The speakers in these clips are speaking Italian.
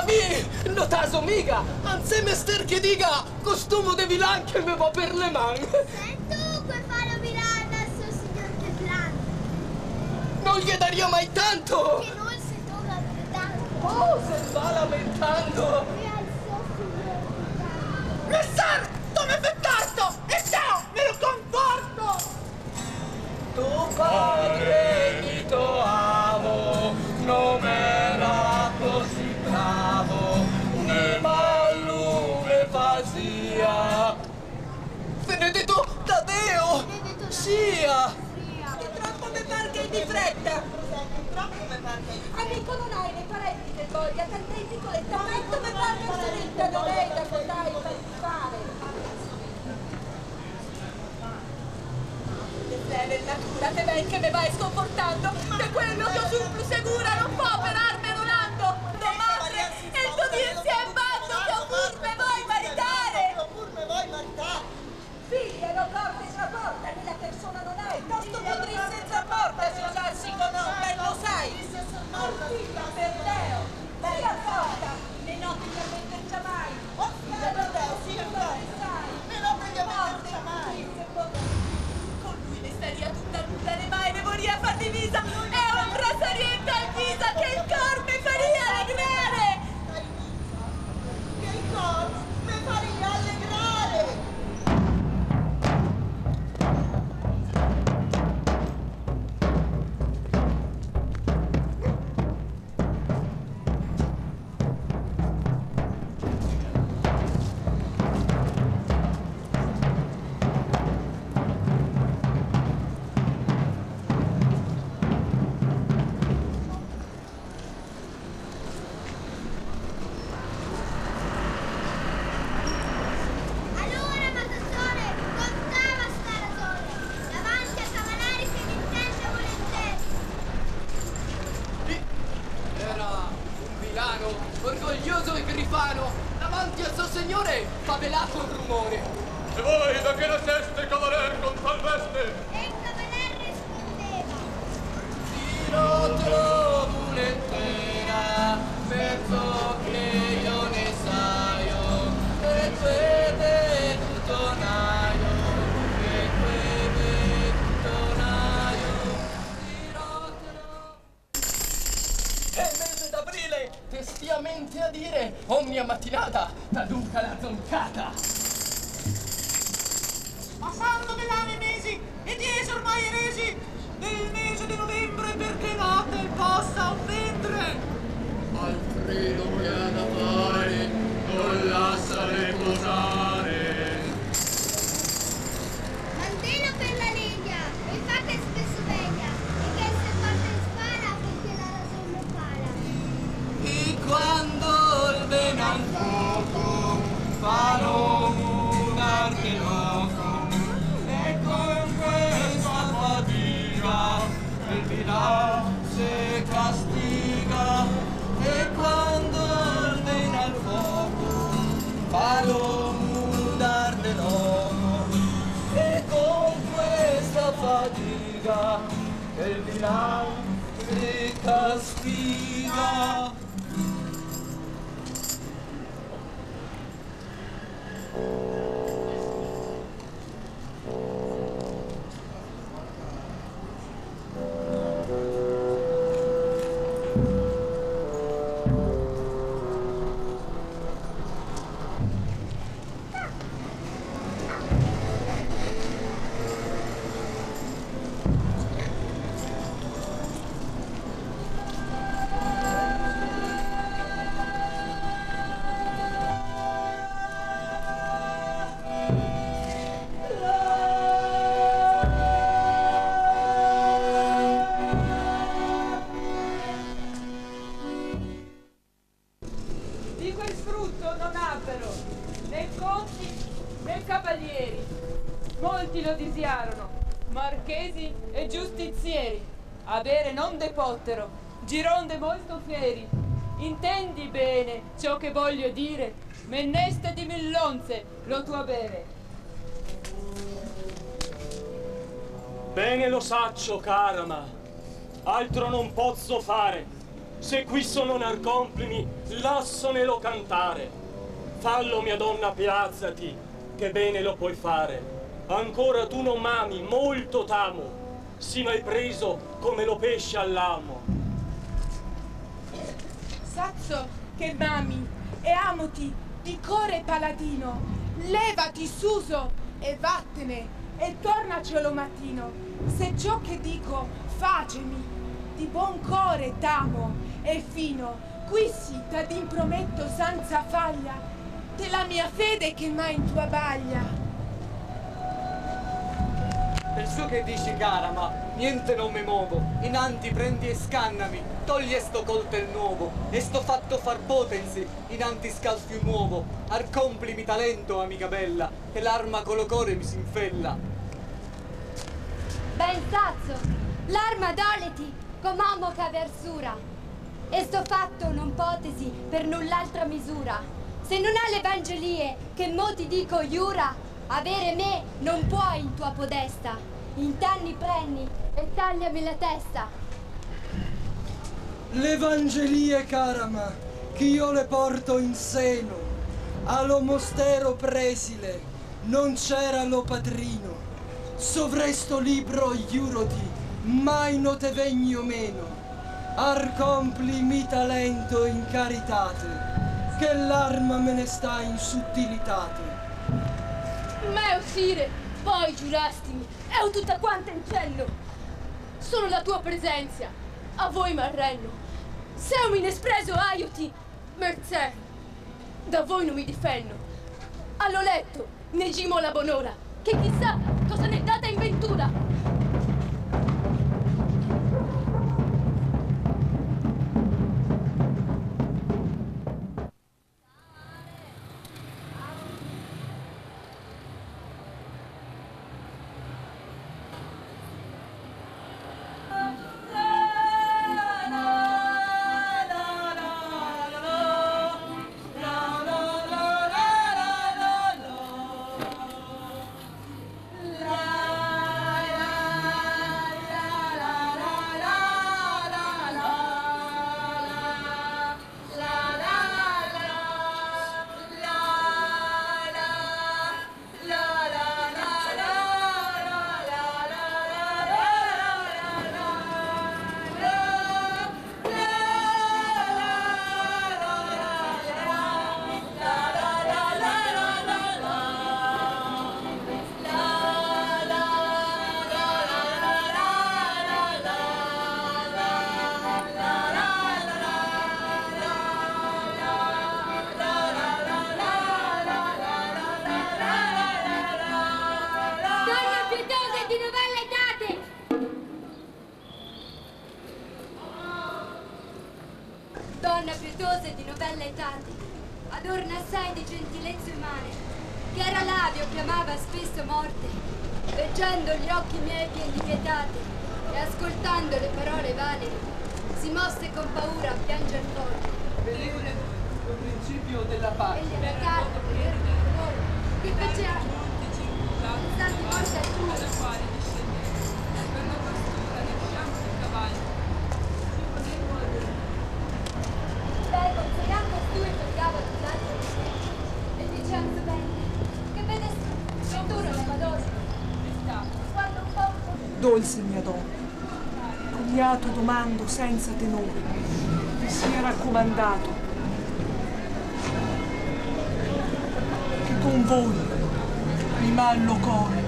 mi, notaso mica, anzi mester che dica, costume di villan che mi va per le mani. E tu puoi fare Milano al suo signor De Plan. Non gli dario mai tanto. Che non si torna tanto. Oh, se va lamentando. E al suo signor De Plan. Messer, dove fai tanto? E ciao, me lo conforto! Tu padre mi to amo, non era così bravo, né mallume fazia. Se ne detto da Deo, sia. Che troppo mi parli di fretta! Troppo mi parli. Amico, non hai nei parenti del voglia, tant'è piccoletta, metto me parli soletta, non è da potrai fare. Le natura, te ben che me vai sconfortando, che quello che ho sul più sicura non può operarmi anulando. Non madre, e il tuo Dio si è bando, che pur me vuoi maritare. Pur me vuoi maritare! Figlia, non porti sulla porta, che la persona non hai, tosto potrai senza porta, se usassi con un ben lo sai. Figlia, per Deo, stia forta, le notti per metterci mai. Oh, figlia per Deo, sì, è vero. Sai, Me lo voglio metterci mai! con lui ne staria tutta nuda, le mai ne vorria far divisa, e ombra sarietta al viso che il cor mi faria allegrare. Che il cor me faria allegrare! Allora, Matassone, contava sta ragione. Davanti a Cavalari che l'intende volentieri. Era un vilano, orgoglioso e grifano, davanti al suo signore fa velato un rumore. E voi da che nasceste, cavaler, con tal veste? E il Cavaler rispondeva. Si lo trovo lettera, penso che io ne saio, e que veduto naio, e que veduto naio, si lo trovo. È mese d'aprile, testiamente a dire, omnia mattinata, talunca la zoncata. Ma sanno velare mesi e diesi ormai eresi nel mese di novembre perché notte possa offendere. Alfredo che ha da fare, non lascia riposare. Manteno per la legna, e fa che spesso veglia, e che se porta in spara perché la ragione para. E quando il ben al fuoco farò un'arte loco, e con questa fatica il vilano si castiga. E quando il ben al fuoco farò un'arte loco, e con questa fatica il vilano si castiga. Di quel frutto non avvero né conti né cavalieri. Molti lo disiarono, marchesi e giustizieri. Avere non de pottero, gironde molto fieri. Intendi bene ciò che voglio dire, menneste di millonze lo tuo avere. Bene lo saccio, cara, ma altro non posso fare. Se qui sono narcomplimi, lassonelo cantare. Fallo, mia donna, piazzati, che bene lo puoi fare. Ancora tu non m'ami, molto t'amo, si m'hai preso come lo pesce all'amo. Sazzo che m'ami e amoti di core paladino, levati Suso e vattene e tornacelo mattino. Se ciò che dico facemi, di buon core t'amo e fino, qui sì t'ad imprometto senza faglia, della mia fede che m'ha in tua baglia. Per su che dici, cara, ma niente non mi muovo. Inanti prendi e scannami, togli sto coltel nuovo, e sto fatto far potenzi, inanti scalfi un nuovo. Arcomplimi talento, amica bella, e l'arma colo core mi s'infella. Ben Sazzo, l'arma doleti, com'amo che aversura. E sto fatto un'ipotesi per null'altra misura. Se non ha l'Evangelie, che mo ti dico iura, avere me non puoi in tua podesta. In tanni prendi e tagliami la testa. L'Evangelie, carama, che io le porto in seno, allo mostero presile, non c'era lo padrino. Sovresto libro giuroti, mai no te vegno meno. Arcompli mi talento in caritate, che l'arma me ne sta in suttilitate. Me uscire, poi giurastimi, eo tutta quanta in cielo. Sono la tua presenza, a voi m'arrenno. Se un inespreso aiuti, mercè, da voi non mi difendo. Allo letto, ne gimo la bonora, che chissà cosa ne data in ventura. Donna pietosa e di novella etate, adorna assai di gentilezze umane, che era labio chiamava spesso morte, veggendo gli occhi miei pieni pietate e ascoltando le parole vane, si mosse con paura a pianger forte. Benevole, il principio della pace. E gli riccardo che erano loro, che facevano, stati morti al cuore. Beh, consegando tu e toccava l'altro e dicendo bene, che vede scrittura la Madonna. Quando un po'... Dolce mia donna, cognato domando senza tenore, vi sia raccomandato che con voi mi mallo core.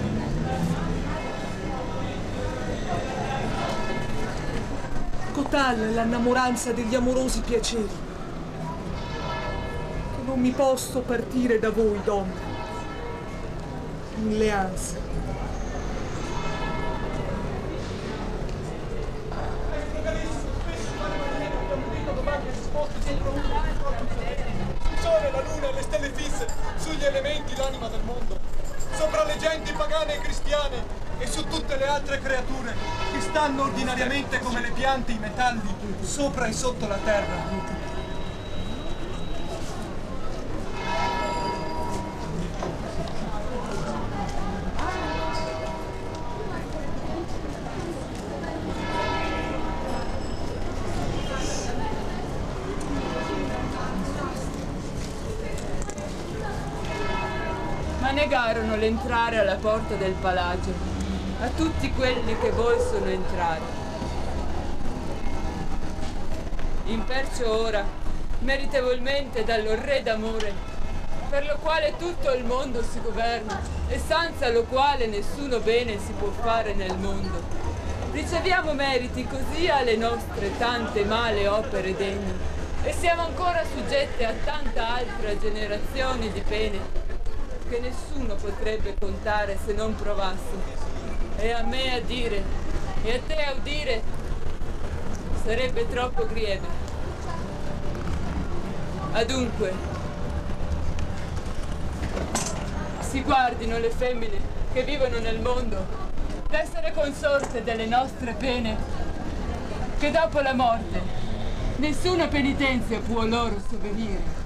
Cotal è l'innamoranza degli amorosi piaceri, che non mi posso partire da voi, donna, in leanza. Il sole, la luna e le stelle fisse, sugli elementi l'anima del mondo, sopra le genti pagane e cristiane e su tutte le altre creature che stanno ordinariamente come le piante e i metalli sopra e sotto la terra. negarono l'entrare alla porta del palagio a tutti quelli che volsono entrare. Impercio ora, meritevolmente dall'orre d'amore, per lo quale tutto il mondo si governa e senza lo quale nessuno bene si può fare nel mondo, riceviamo meriti così alle nostre tante male opere degne e siamo ancora suggette a tanta altra generazione di pene che nessuno potrebbe contare se non provasse. E a me a dire e a te a udire sarebbe troppo grieve. Adunque si guardino le femmine che vivono nel mondo d'essere consorte delle nostre pene, che dopo la morte nessuna penitenzia può loro sovvenire.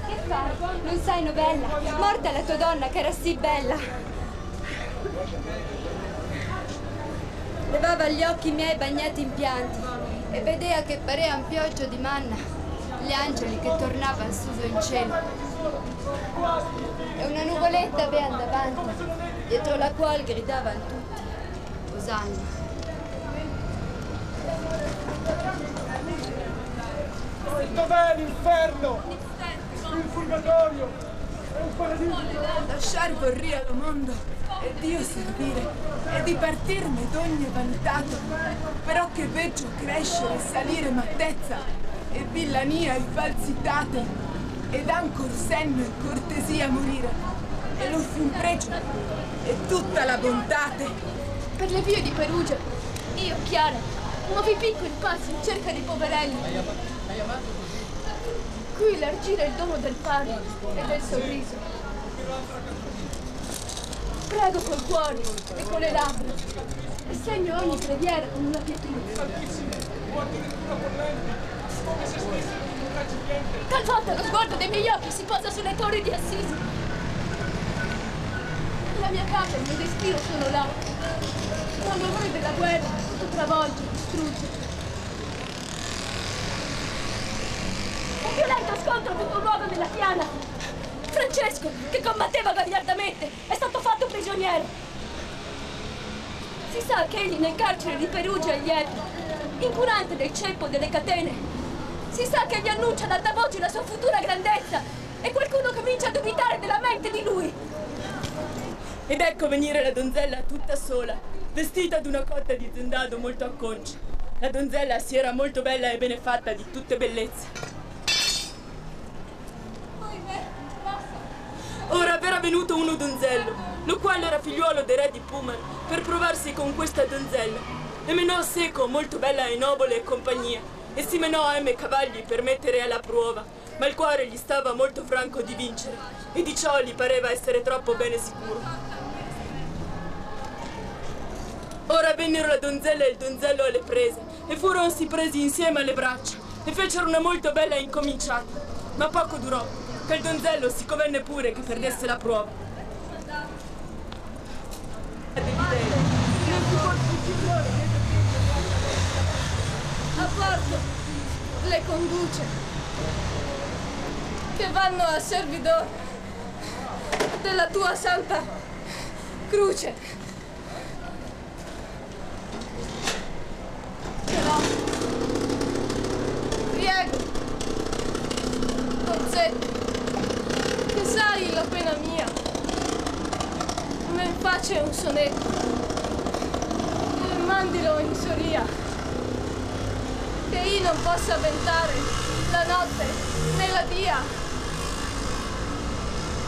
Che fai? Non sei novella? Morta la tua donna che era sì bella. Levava gli occhi miei bagnati in pianti e vedea che parean pioggia di manna gli angeli che tornavan su in cielo. E una nuvoletta avean davanti, dietro la qual gridavan tutti Osanna. Dov'è l'inferno? Il purgatorio? È un paradiso? Lasciar vorria lo mondo e Dio servire e di partirne d'ogni vanitato, però che veggio crescere e salire mattezza e villania e falsitate ed ancor senno e cortesia morire e lo fin pregio e tutta la bontate. Per le vie di Perugia, io, Chiara, muovi piccoli passi in cerca di poverelli. Qui l'argire il dono del pane e del sorriso. Prego col cuore e con le labbra e segno ogni preghiera con una pietruzza. Talvolta lo sguardo dei miei occhi si posa sulle torri di Assisi. La mia casa e il mio destino sono là. Ma l'orrore della guerra tutto travolge, distrugge. Un violento scontro ha avuto luogo nella piana. Francesco, che combatteva gagliardamente, è stato fatto prigioniero. Si sa che egli nel carcere di Perugia è lieto, incurante del ceppo delle catene. Si sa che gli annuncia ad alta voce la sua futura grandezza e qualcuno comincia a dubitare della mente di lui. Ed ecco venire la donzella tutta sola, vestita d'una cotta di zendado molto acconcia. La donzella si era molto bella e benefatta di tutte bellezze. Ora era venuto uno donzello, lo quale era figliuolo del re di Puman, per provarsi con questa donzella. E menò a seco molto bella e nobile compagnia, e si menò a M cavalli per mettere alla prova, ma il cuore gli stava molto franco di vincere, e di ciò gli pareva essere troppo bene sicuro. Ora vennero la donzella e il donzello alle prese, e furono presi insieme alle braccia, e fecero una molto bella incominciata, ma poco durò, che il donzello si convenne pure che perdesse la prova. A porto le conduce che vanno a servidor della tua santa croce. Però priego, Pozzetto, che sai la pena mia, me face un sonetto e mandilo in soria, che io non possa ventare la notte né la dia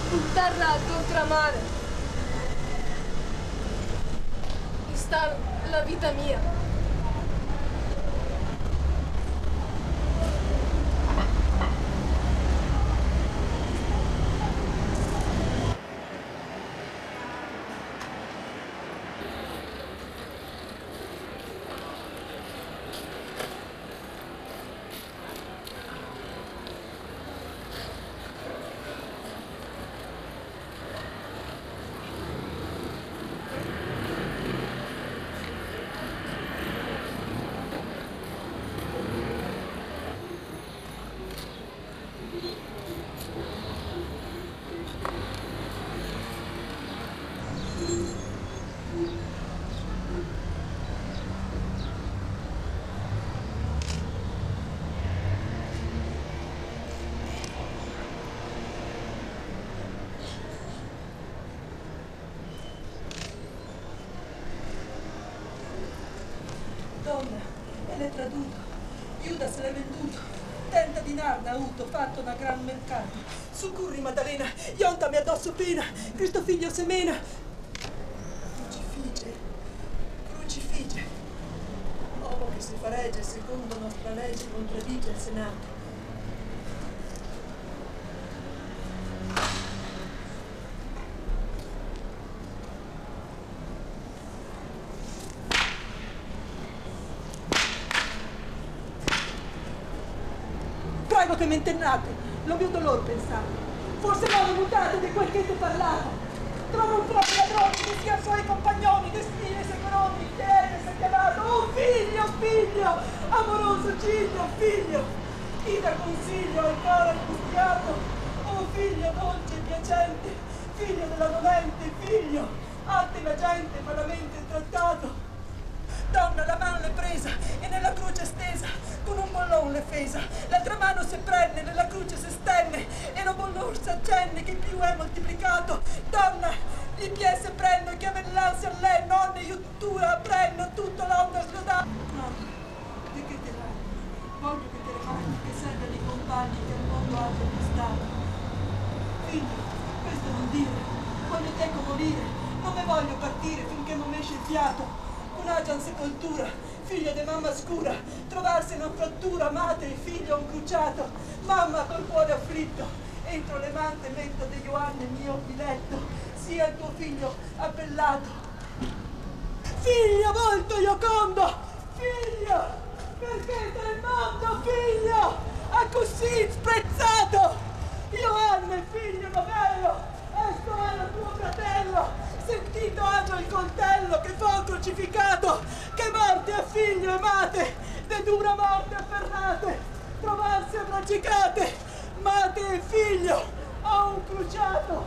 in terra ad ultramare sta la vita mia. donna, e l'è traduto. Giuda se l'è venduto. Tenta di narna avuto, fatto una gran mercato. Succurri Maddalena, iontami addosso pena, Cristo figlio semena. Crucifige. Uomo che si faregge secondo nostra legge contraddice il Senato. Prego che mentennate, lo mio dolor pensate. Forse non mutate di quel che ti parlavo. Trovo un proprio ladrone che sia suoi compagnoni, che spine se coroni, chiede se chiamato. Oh figlio, amoroso Giglio, figlio. Chi dà consiglio al coro angustiato. Oh figlio dolce e piacente, figlio della dolente, figlio. Ottima gente, malamente trattato. Donna, la mano l'è presa e nella croce stesa, con un bollon l'è fesa. L'altra mano si prende, nella croce si stenne, e lo bollon s'accende che più è moltiplicato. Donna, gli piedi si prendo, che l'ansia a lei, nonne, io tu la prendo, tutto l'onda slodato. No, di che te vai? Voglio che te ne vai, che serve dei compagni che al mondo abbia acquistato. Figlio, questo non dire, voglio teco morire, non me voglio partire finché non m'esce il fiato. Un'agia in sepoltura, figlio di mamma scura, trovarsi in una frattura, madre e figlio un cruciato, mamma col cuore afflitto, entro le mante metto di Ioanne mio diletto, sia il tuo figlio appellato. Figlio molto iocondo, figlio, perché sei il mondo, figlio, a così sprezzato, Ioanne figlio novello, esto è tuo fratello. Sentito agio il coltello che fu crucificato, che morte a figlio amate, de dura morte afferrate, trovarsi abbracicate, mate e figlio, a un cruciato.